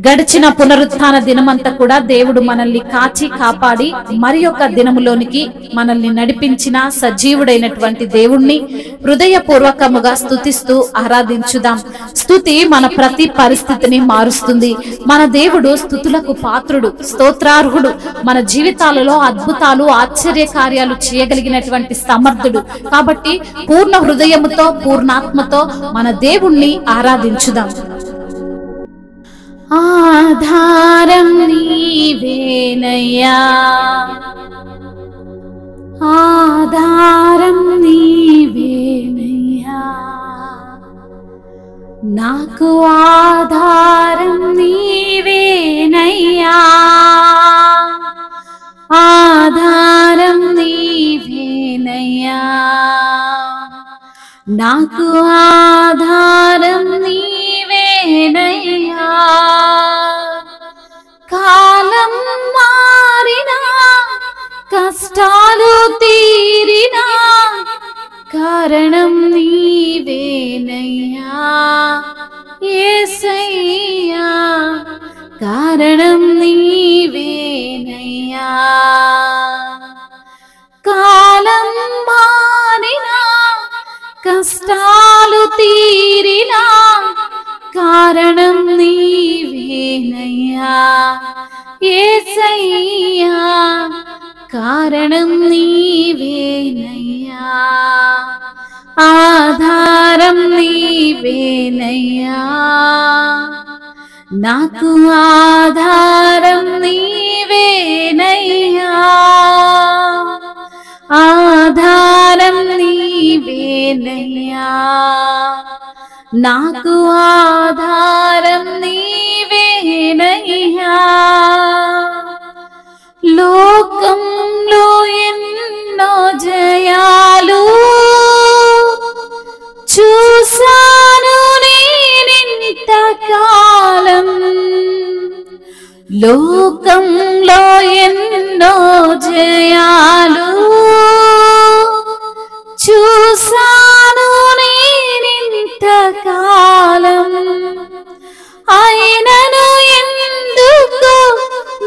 గడిచిన పునరుత్థాన దినమంతా కూడా దేవుడు మనల్ని కాచి కాపాడి మరి ఒక దినములోనికి మనల్ని నడిపించిన సజీవుడైనటువంటి దేవుణ్ణి హృదయపూర్వకముగా స్తుతిస్తూ ఆరాధించుదాం. స్తుతి మన ప్రతి పరిస్థితిని మారుస్తుంది. మన దేవుడు స్తుతులకు పాత్రుడు, స్తోత్రార్హుడు. మన జీవితాలలో అద్భుతాలు, ఆశ్చర్య కార్యాలు చేయగలిగినటువంటి సమర్థుడు. కాబట్టి పూర్ణ హృదయముతో, పూర్ణాత్మతో మన దేవుణ్ణి ఆరాధించుదాం. ఆధారం నీవేనయ్యా, ఆధారం నీవేనయ్యా, నాకు ఆధారం నీవేనయ్యా, ఆధారం నీవేనయ్యా, నాకు ఆధారం నీవేనయ్యా. కాలం మారినా, కష్టాలు తీరినా, కారణం నీవేనయ్యా యేసయ్యా, కారణం నీవేనయ్యా. కాలం మారినా, కష్టాలు తీరినా, కారణం నీవేనయ్యా యేసయ్యా, కారణం నీవేనయ్యా. ఆధారం నీవేనయ్యా, నాకు ఆధారం నీవేనయ్యా, ఆధారం నీవేనయ్యా, నాకు ఆధారం నీవేనయ్యా. లోకంలో ఎన్నో జయాలు చూసాను నేనింతకాలం, లోకంలో ఎన్నో జయాలు చూసాను నేనింతకాలం, అయినను ఎందుకు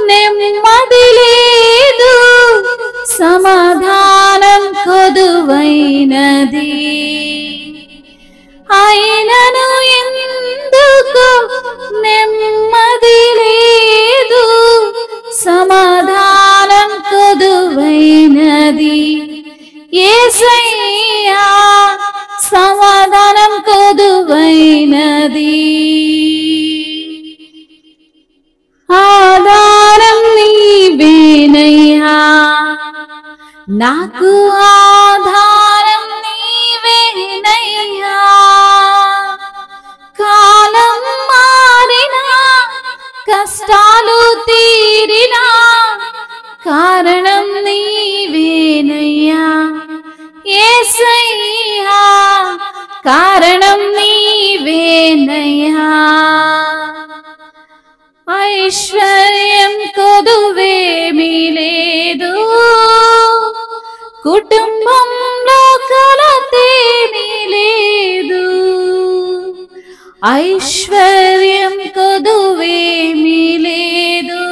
నెమ్మది లేదు, సమాధానం కొదువైనది, అయినను ఎందుకు నెమ్మది లేదు, సమాధానం కొదువైనది యేసయ్యా, సమాధానం కొదువైనది. ఆధారం నీవేనయ్యా, నాకు ఆధారం నీవేనయ్యా. కాలం మారినా, కష్టాలు తీరినా, కారణం నీవేనయ్యా యేసయ్యా, కారణం నీవేనయ్యా. ఐశ్వర్యం కొదువేమీ లేదు, కుటుంబంలో కలతేమీ లేదు, ఐశ్వర్యం కొదువేమీ లేదు,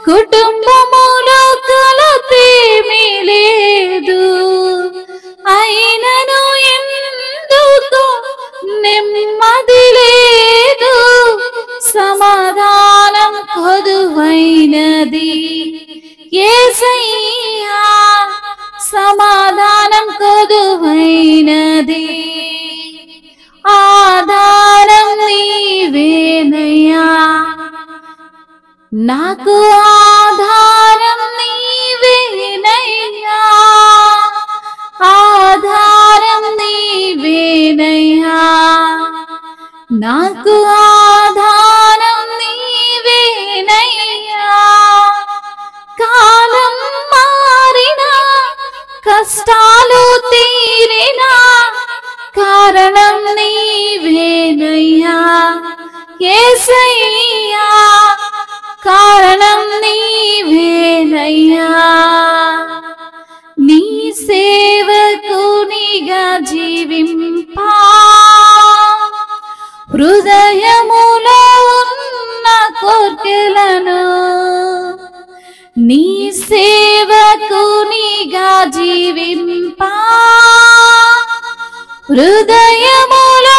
కుటుంబములో కలతేమీ లేదు, అయినను ఎందుకు నెమ్మది లేదు, సమాధానం కొదువైనది యేసయ్యా, సమాధానం కొదువైనది. ఆధారం నీవేనయ్యా, నాకు ఆధారం నీవేనయ్యా, ఆధారం నీవేనయ్యా, నాకు ఆధారం నీవేనయ్యా. కాలం మారినా, కష్టాలు తీరినా, కారణం నీవేనయ్యా యేసయ్యా, కారణం నీవేనయ్యా. నీ సేవకునిగా జీవింపా, హృదయములో కోర్కెలను నీ సేవకునిగా జీవింపా హృదయములో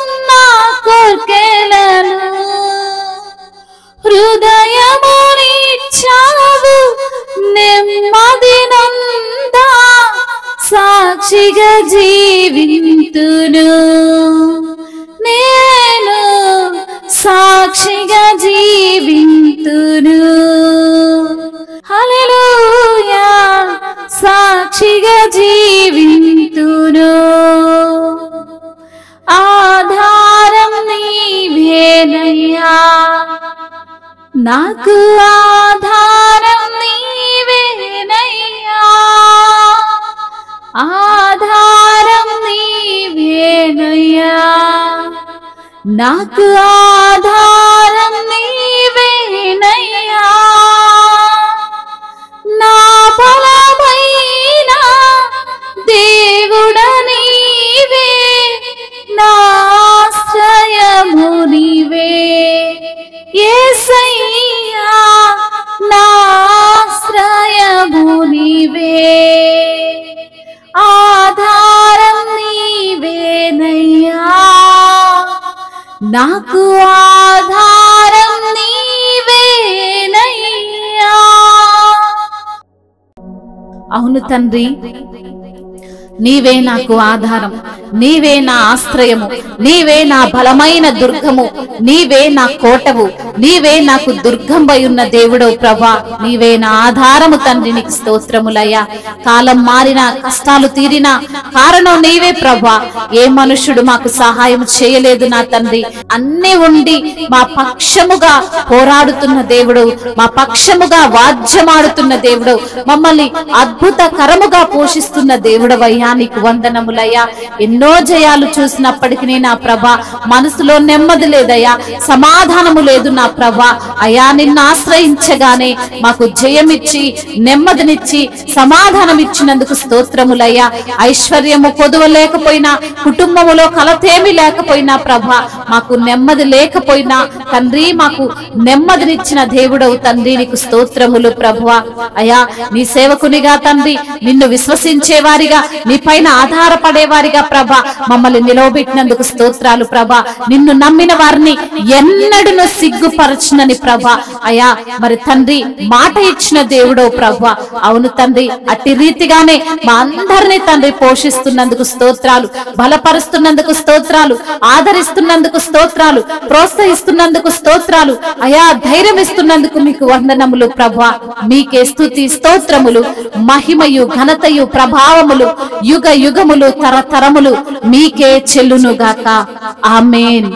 ఉన్న కోర్కెలను హృదయమునిచ్చావు నెమ్మదినందా సాక్షిగా జీవింతును నేను సాక్షిగా జీవింతును హల్లెలూయా సాక్షిగా జీవింతును ఆధారం నీవేనయ్యా నాకు ఆధారం నీవేనయ్యా ఆధారం నీవేనయ్యా నాకు ఆధారం నీవేనయ్యా నా బలమైన దేవుడ నీవే నా ఆశ్రయము నీవే యేసయ్యా నా ఆశ్రయము నీవే ఆధారం నీవేనయ్యా నాకు ఆధారం నీవేనయ్యా అవును తండ్రి నీవే నాకు ఆధారం నీవే నా ఆశ్రయము నీవే నా బలమైన దుర్గము నీవే నా కోటవు నీవే నాకు దుర్గంబై ఉన్న దేవుడవు ప్రభా నీవే నా ఆధారము తండ్రి నీకు స్తోత్రములయ్యా కాలం మారినా కష్టాలు తీరినా కారణం నీవే ప్రభా ఏ మనుషుడు మాకు సహాయం చేయలేదు నా తండ్రి అన్ని ఉండి మా పక్షముగా పోరాడుతున్న దేవుడు మా పక్షముగా వాద్యమాడుతున్న దేవుడు మమ్మల్ని అద్భుతకరముగా పోషిస్తున్న దేవుడవయ్యా నీకు వందనములయ్యా ఎన్నో జయాలు చూసినప్పటికీ నా ప్రభా మనసులో నెమ్మది లేదయ్యా సమాధానము లేదు నా ప్రభా అయా నిన్ను ఆశ్రయించగానే మాకు జయమిచ్చి నెమ్మదినిచ్చి సమాధానం ఇచ్చినందుకు స్తోత్రములయ్యా ఐశ్వర్యము కొదువ లేకపోయినా కుటుంబములో కలతేమి లేకపోయినా ప్రభా మాకు నెమ్మది లేకపోయినా తండ్రి మాకు నెమ్మదినిచ్చిన దేవుడవు తండ్రి నీకు స్తోత్రములు ప్రభువా అయా నీ సేవకునిగా తండ్రి నిన్ను విశ్వసించే వారిగా నీ పైన ఆధారపడేవారిగా ప్రభా మమ్మల్ని నిలవబెట్టినందుకు స్తోత్రాలు ప్రభా నిన్ను నమ్మిన వారిని ఎన్నడూ సిగ్గుపరచునని ప్రభా అయా మరి తండ్రి మాట ఇచ్చిన దేవుడో ప్రభా అవును తండ్రి అట్టి రీతిగానే మా అందరినీ తండ్రి పోషిస్తున్నందుకు స్తోత్రాలు బలపరుస్తున్నందుకు స్తోత్రాలు ఆదరిస్తున్నందుకు స్తోత్రాలు ప్రోత్సహిస్తున్నందుకు స్తోత్రాలు అయా ధైర్యం ఇస్తున్నందుకు మీకు వందనములు ప్రభా మీకే స్తుతి స్తోత్రములు మహిమయు ఘనతయు ప్రభావములు యుగ యుగములు తరతరములు మీకే చెల్లునుగాక ఆమేన్.